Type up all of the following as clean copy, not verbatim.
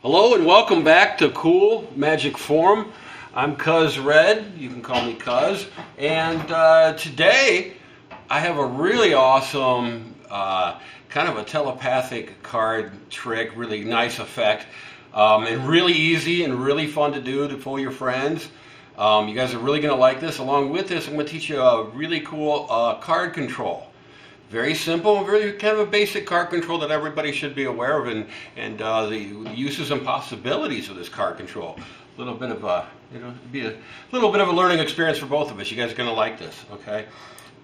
Hello and welcome back to Cool Magic Forum. I'm Cuz Red, you can call me Cuz, and today I have a really awesome kind of a telepathic card trick, really nice effect, and really easy and really fun to do to fool your friends. You guys are really going to like this. Along with this, I'm going to teach you a really cool card control. Very simple, very kind of a basic card control that everybody should be aware of, and the uses and possibilities of this card control. A little bit of a, be a little bit of a learning experience for both of us. You guys are going to like this, okay?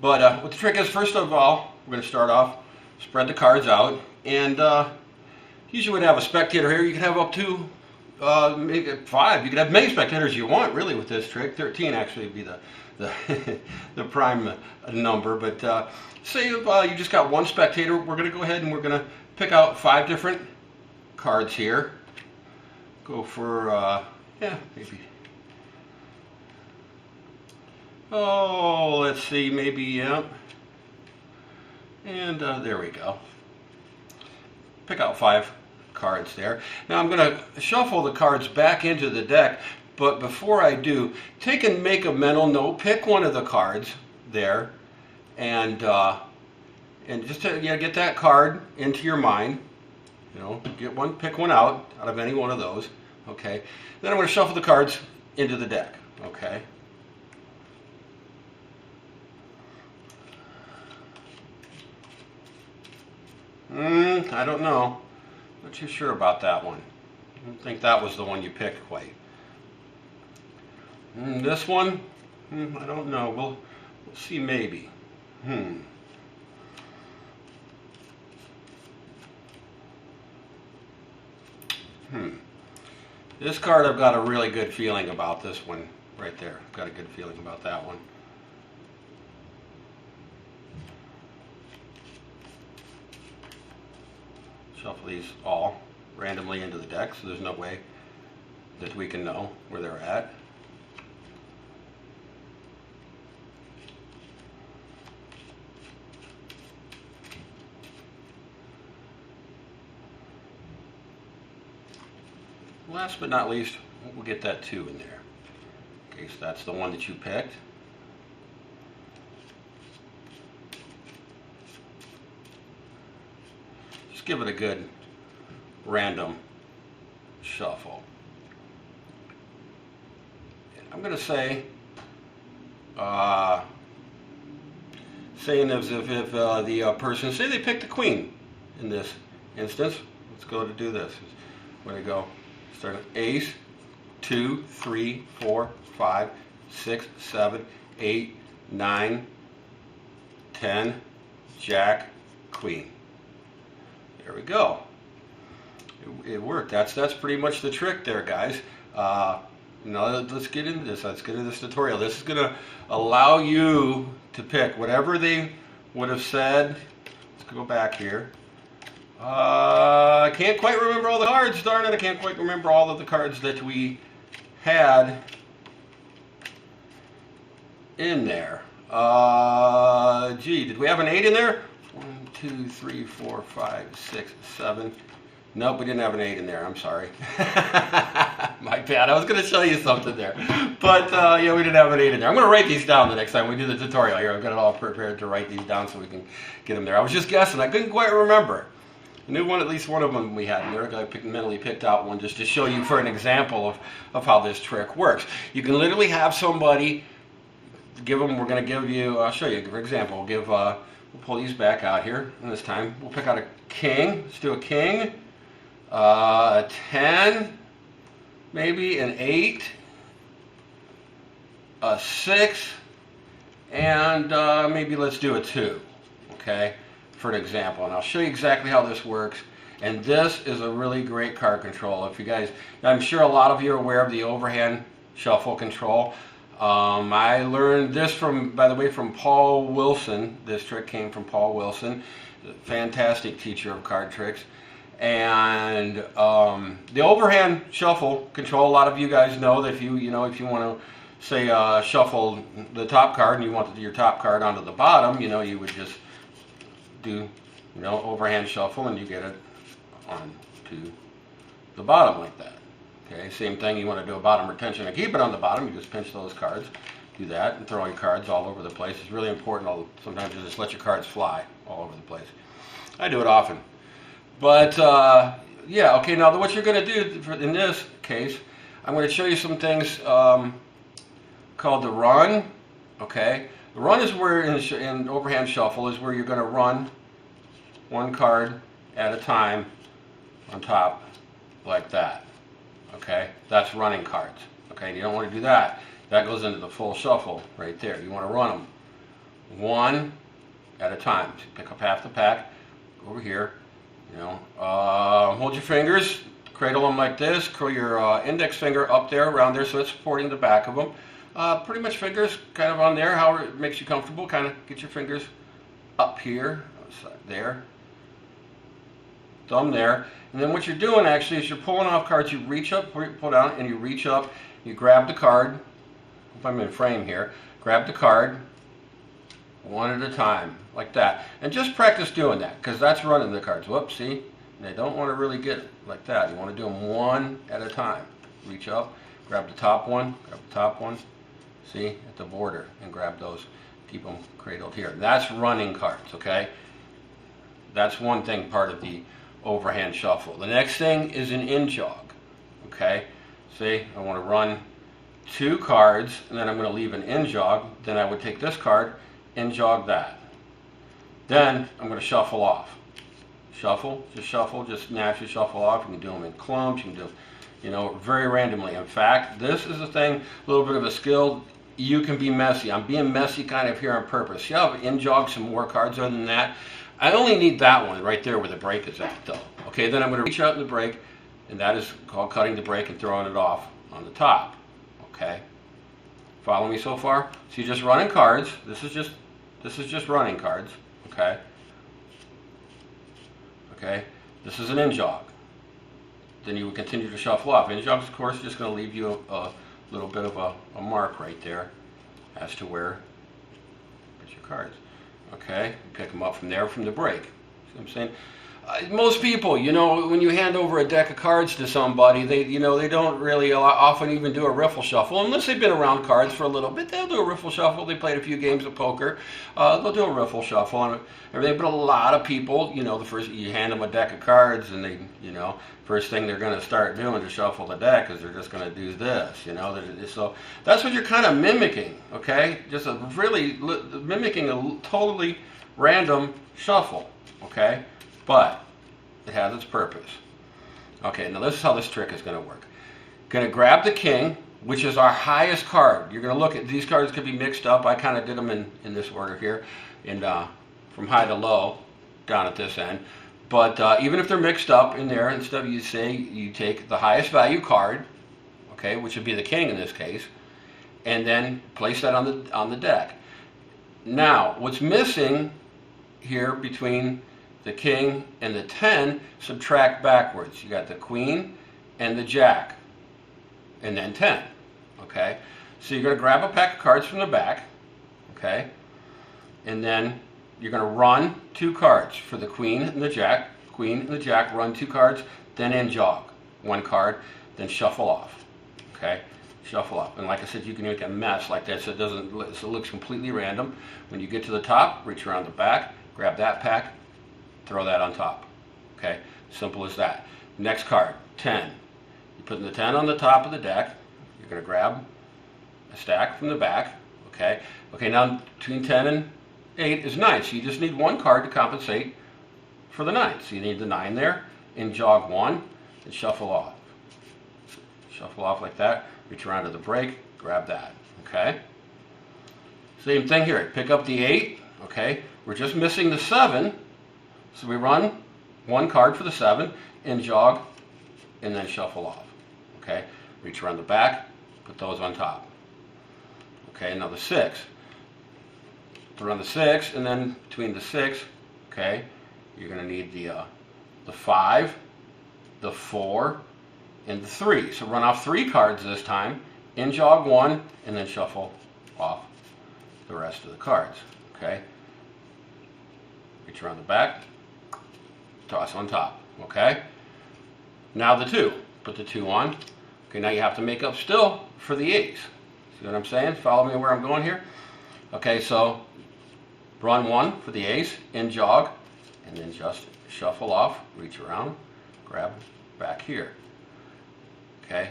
But what the trick is, first of all, we're going to start off, spread the cards out, and usually we'd have a spectator here. You can have up to maybe 5. You can have many spectators you want, really, with this trick. 13 actually would be the prime number, but say you just got one spectator, we're going to go ahead and we're going to pick out 5 different cards here. Go for, yeah, maybe, oh, let's see, maybe, yeah, and there we go. Pick out 5 cards there. Now I'm going to shuffle the cards back into the deck, but before I do, take and make a mental note. Pick one of the cards there, and just to, get that card into your mind. Get one, pick one out of any one of those. Okay. Then I'm going to shuffle the cards into the deck. Okay. I don't know. Not too sure about that one. I don't think that was the one you picked quite. This one, I don't know. We'll see maybe. This card, I've got a really good feeling about this one right there. I've got a good feeling about that one. Shuffle these all randomly into the deck, so there's no way that we can know where they're at. Last but not least, we'll get that 2 in there. Okay, so that's the one that you picked. Just give it a good random shuffle. And I'm going to say, saying as if the person, say they picked the queen in this instance. Let's go to do this. We're going to go. Start with ace, 2, 3, 4, 5, 6, 7, 8, 9, 10, jack, queen. There we go. It worked. That's pretty much the trick there, guys. Now let's get into this. Let's get into this tutorial. This is going to allow you to pick whatever they would have said. Let's go back here. I can't quite remember all the cards, darn it. I can't quite remember all of the cards that we had in there. Gee, did we have an 8 in there? 1, 2, 3, 4, 5, 6, 7. Nope, we didn't have an 8 in there. I'm sorry. My bad. I was going to show you something there. But, yeah, we didn't have an 8 in there. I'm going to write these down the next time we do the tutorial here. I've got it all prepared to write these down so we can get them there. I was just guessing. I couldn't quite remember. I knew at least one of them we had in there. I mentally picked out one just to show you for an example of how this trick works. You can literally have somebody, give them, we're going to give you, I'll show you, for example, we'll pull these back out here, and this time we'll pick out a king. Let's do a king, a 10, maybe an 8, a 6, and maybe let's do a 2, okay? For an example, and I'll show you exactly how this works. And this is a really great card control. If you guys, I'm sure a lot of you are aware of the overhand shuffle control. I learned this by the way, from Paul Wilson. This trick came from Paul Wilson, a fantastic teacher of card tricks. And the overhand shuffle control, a lot of you guys know that if you want to say shuffle the top card and you want your top card onto the bottom, you would just do overhand shuffle and you get it 1, 2, the bottom like that. Okay, same thing, you want to do a bottom retention and keep it on the bottom, you just pinch those cards, do that, and throw your cards all over the place. It's really important, sometimes you just let your cards fly all over the place. I do it often. But, yeah, okay, now what you're going to do in this case, I'm going to show you some things called the run, okay? The run is where, in overhand shuffle, is where you're going to run one card at a time on top like that. Okay, that's running cards. Okay, you don't want to do that. That goes into the full shuffle right there. You want to run them one at a time. So pick up half the pack, go over here. You know, hold your fingers, cradle them like this. Curl your index finger up there, around there, so it's supporting the back of them. Pretty much fingers kind of on there, however it makes you comfortable. Kind of get your fingers up here, there. Thumb there, and then what you're doing actually is you're pulling off cards. You reach up, pull down, and you reach up, you grab the card. If I'm in frame here, grab the card one at a time, like that. And just practice doing that, because that's running the cards. Whoops, see? They don't want to really get like that. You want to do them one at a time. Reach up, grab the top one, see, at the border, and grab those. Keep them cradled here. That's running cards, okay? That's one thing, part of the overhand shuffle. The next thing is an in-jog, okay? See, I want to run two cards, and then I'm going to leave an in-jog. Then I would take this card, in-jog that. Then I'm going to shuffle off. Shuffle, just naturally shuffle off. You can do them in clumps, you can do them, you know, very randomly. In fact, this is a thing, a little bit of a skill. You can be messy. I'm being messy kind of here on purpose. Yeah, I'll in-jog some more cards other than that. I only need that one right there where the break is at, though. Okay, then I'm going to reach out in the break, and that is called cutting the break and throwing it off on the top. Okay, follow me so far? So you're just running cards. This is just running cards. Okay. Okay. This is an in-jog. Then you would continue to shuffle off. In-jogs, of course, just going to leave you a little bit of a mark right there as to where put your cards. Okay, pick them up from there, from the break. See what I'm saying? Most people, you know, when you hand over a deck of cards to somebody, they don't really often even do a riffle shuffle unless they've been around cards for a little bit. They'll do a riffle shuffle. They played a few games of poker. They'll do a riffle shuffle and everything. But a lot of people, you know, the first you hand them a deck of cards, and they, you know, first thing they're going to start doing to shuffle the deck is they're just going to do this, you know. So that's what you're kind of mimicking, okay? Just mimicking a totally random shuffle, okay? But it has its purpose. Okay, now this is how this trick is going to work. Going to grab the king, which is our highest card. You're going to look at these cards, could be mixed up. I kind of did them in this order here, and from high to low, down at this end. But even if they're mixed up in there, instead of you take the highest value card, okay, which would be the king in this case, and then place that on the deck. Now, what's missing here between the king and the 10, subtract backwards. You got the queen and the jack, and then 10, okay? So you're going to grab a pack of cards from the back, okay? And then you're going to run two cards for the queen and the jack. Queen and the jack, run two cards, then in-jog one card, then shuffle off, okay? Shuffle off. And like I said, you can make a mess like that so it looks completely random. When you get to the top, reach around the back, grab that pack, throw that on top. Okay, simple as that. Next card, 10. You're putting the 10 on the top of the deck. You're going to grab a stack from the back. Okay, now between 10 and 8 is 9. So you just need one card to compensate for the 9. So you need the 9 there, and jog 1, and shuffle off. Shuffle off like that. Reach around to the break, grab that. Okay, same thing here. Pick up the 8. Okay, we're just missing the 7. So we run one card for the 7, and jog, and then shuffle off. Okay, reach around the back, put those on top. Okay, now the 6. Throw on the 6, and then between the 6, okay, you're going to need the 5, the 4, and the 3. So run off 3 cards this time, in jog 1, and then shuffle off the rest of the cards. Okay, reach around the back, toss on top. Okay, now the 2. put the 2 on. Okay, now you have to make up still for the ace. See what I'm saying? Follow me where I'm going here? Okay, so run 1 for the ace, in jog, and then just shuffle off, reach around, grab back here. Okay.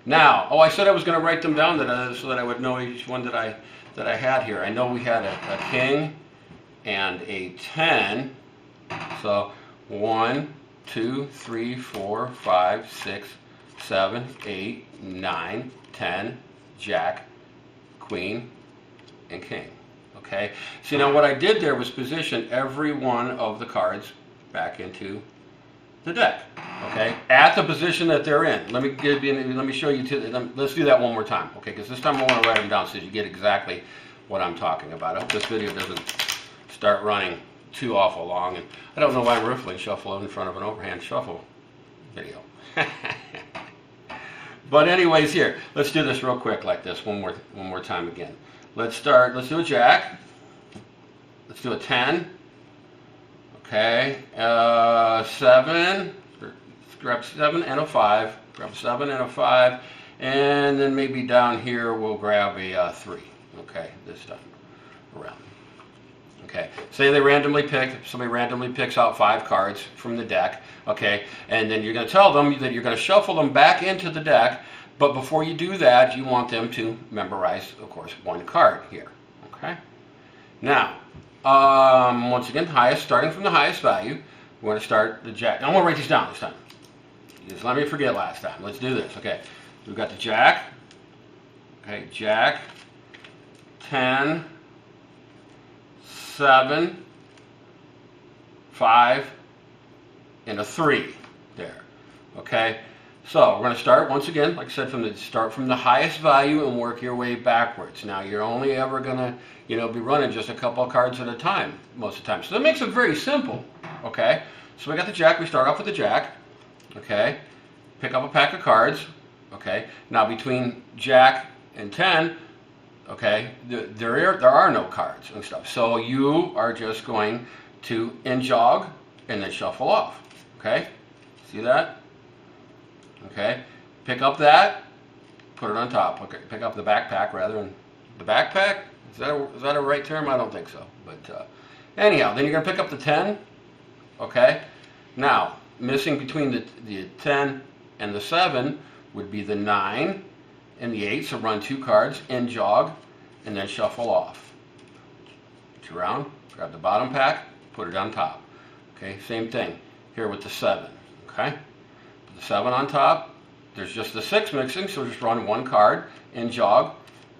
Now, oh, I said I was going to write them down so that I would know each one that I had here. I know we had a king and a 10. So 1, 2, 3, 4, 5, 6, 7, 8, 9, 10, jack, queen, and king. Okay. See, now what I did there was position every one of the cards back into the deck. Okay, at the position that they're in. Let me show you. Let's do that one more time. Okay, because this time I want to write them down so you get exactly what I'm talking about. I hope this video doesn't start running too awful long. And I don't know why I'm riffling shuffle in front of an overhand shuffle video. But anyways, here, let's do this real quick like this one more time again. Let's do a jack. Let's do a 10. Okay, 7. Grab 7 and a 5. Grab a 7 and a 5, and then maybe down here we'll grab a 3. Okay, this time around. Okay, say somebody randomly picks out 5 cards from the deck. Okay, and then you're going to tell them that you're going to shuffle them back into the deck. But before you do that, you want them to memorize, of course, 1 card here. Okay. Now, once again, starting from the highest value, we're going to start the jack. I'm going to write these down this time. Just let me forget last time. Let's do this. Okay. We've got the jack. Okay, jack, 10, 7, 5, and a 3 there. Okay. So we're going to start once again, like I said, start from the highest value and work your way backwards. Now you're only ever going to, be running just a couple of cards at a time most of the time. So that makes it very simple. Okay. So we got the jack. We start off with the jack. Okay. Pick up a pack of cards. Okay. Now between jack and 10, okay, there are no cards and stuff. So you are just going to jog and then shuffle off. Okay. See that? Okay, pick up that, put it on top. Okay, pick up the backpack rather than the backpack. Is that a right term? I don't think so. But anyhow, then you're gonna pick up the 10. Okay, now missing between the 10 and the 7 would be the 9 and the 8. So run 2 cards, jog, and then shuffle off. Reach around, grab the bottom pack, put it on top. Okay, same thing here with the 7. Okay. The 7 on top, there's just the 6 mixing, so just run 1 card, jog,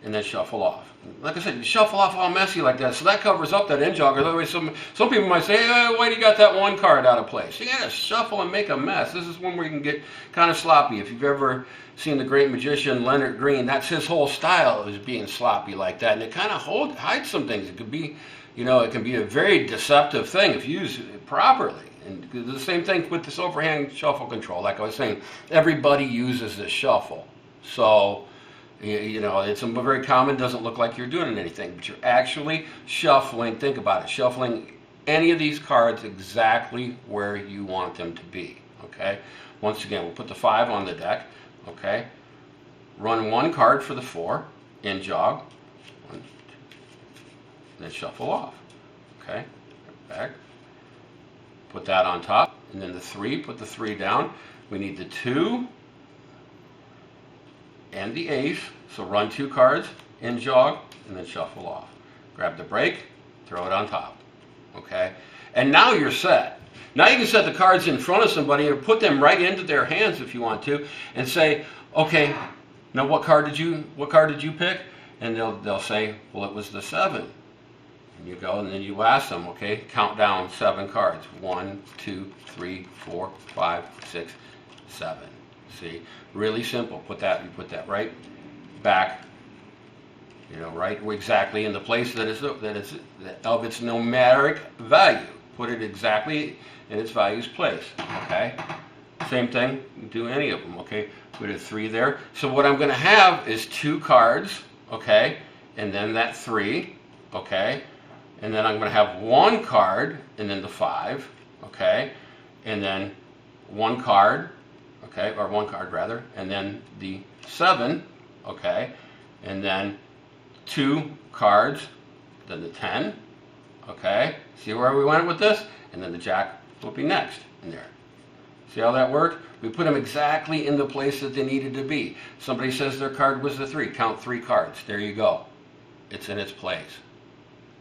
and then shuffle off. Like I said, you shuffle off all messy like that, so that covers up that jog. Otherwise, some people might say, why do you got that 1 card out of place? You gotta shuffle and make a mess. This is one where you can get kind of sloppy. If you've ever seen the great magician Leonard Green, that's his whole style, is being sloppy like that, and it kind of hides some things. It could be, it can be a very deceptive thing if used properly. And the same thing with this overhand shuffle control. Like I was saying, everybody uses this shuffle. So, it's very common, doesn't look like you're doing anything, but you're actually shuffling, think about it, shuffling any of these cards exactly where you want them to be. Okay? Once again, we'll put the 5 on the deck. Okay? Run 1 card for the 4, jog, 1, 2, then shuffle off. Okay? Back. Put that on top, and then the 3, put the 3 down. We need the 2 and the ace, so run 2 cards, jog, and then shuffle off. Grab the break, throw it on top. Okay? And now you're set. Now you can set the cards in front of somebody or put them right into their hands if you want to, and say, okay, now what card did you pick? And they'll say, well, it was the 7. And you go and then you ask them, okay, count down 7 cards. 1, 2, 3, 4, 5, 6, 7. See, really simple. You put that right back, right exactly in the place that is of its numeric value. Put it exactly in its value's place. Okay. Same thing. Do any of them. Okay. Put a 3 there. So what I'm going to have is 2 cards. Okay, and then that 3. Okay. And then I'm going to have 1 card, and then the 5, okay, and then 1 card, okay, or 1 card rather, and then the 7, okay, and then 2 cards, then the 10, okay. See where we went with this? And then the Jack will be next in there. See how that worked? We put them exactly in the place that they needed to be. Somebody says their card was the 3. Count 3 cards. There you go. It's in its place.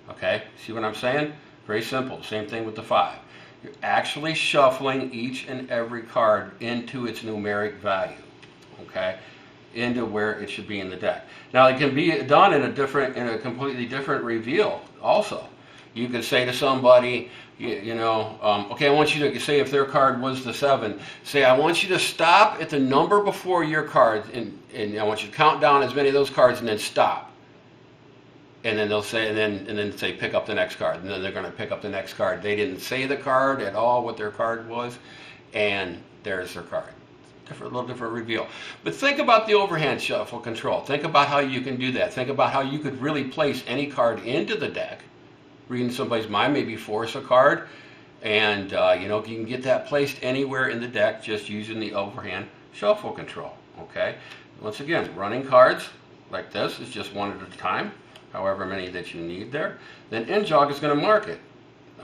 Okay? See what I'm saying? Very simple. Same thing with the 5. You're actually shuffling each and every card into its numeric value. Okay? Into where it should be in the deck. Now it can be done in a completely different reveal also. You could say to somebody, okay, I want you to say if their card was the 7, say I want you to stop at the number before your card, and I want you to count down as many of those cards and then stop. And then they'll say, and then say pick up the next card, and then they're going to pick up the next card. They didn't say the card at all, what their card was, and there's their card. Little different reveal. But think about the overhand shuffle control. Think about how you can do that. Think about how you could really place any card into the deck. Reading somebody's mind, maybe force a card, and you can get that placed anywhere in the deck just using the overhand shuffle control. Okay. Once again, running cards like this is just 1 at a time, however many that you need there. Then end jog is going to mark it.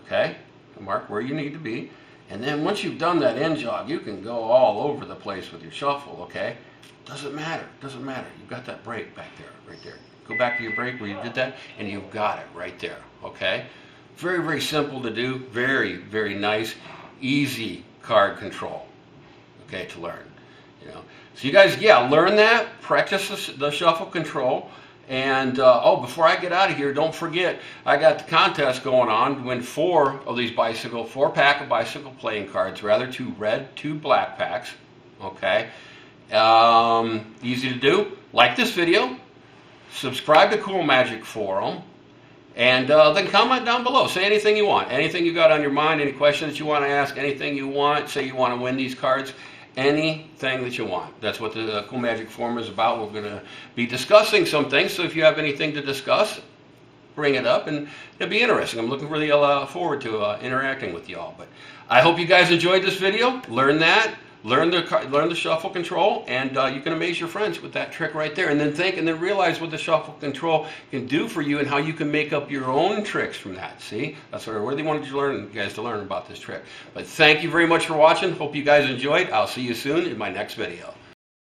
Okay. Mark where you need to be, and then once you've done that end jog, you can go all over the place with your shuffle. Okay. Doesn't matter. Doesn't matter. You've got that break back there, right there. Go back to your break where you did that, and you've got it right there, okay? Very, very simple to do. Very, very nice, easy card control, okay, to learn. So you guys, learn that. Practice the shuffle control. And, before I get out of here, don't forget, I got the contest going on to win 4 of these 4-pack of bicycle playing cards, rather 2 red, 2 black packs, okay? Easy to do. Like this video. Subscribe to Cool Magic Forum, and then comment down below. Say anything you want, anything you got on your mind, any questions you want to ask, anything you want. Say you want to win these cards, anything that you want. That's what the Cool Magic Forum is about. We're going to be discussing some things, so if you have anything to discuss, bring it up, and it'll be interesting. I'm looking really forward to interacting with y'all. But I hope you guys enjoyed this video. Learn that. Learn the shuffle control, and you can amaze your friends with that trick right there. And then think, and then realize what the shuffle control can do for you, and how you can make up your own tricks from that. See, that's what I really wanted you guys to learn about this trick. But thank you very much for watching. Hope you guys enjoyed. I'll see you soon in my next video.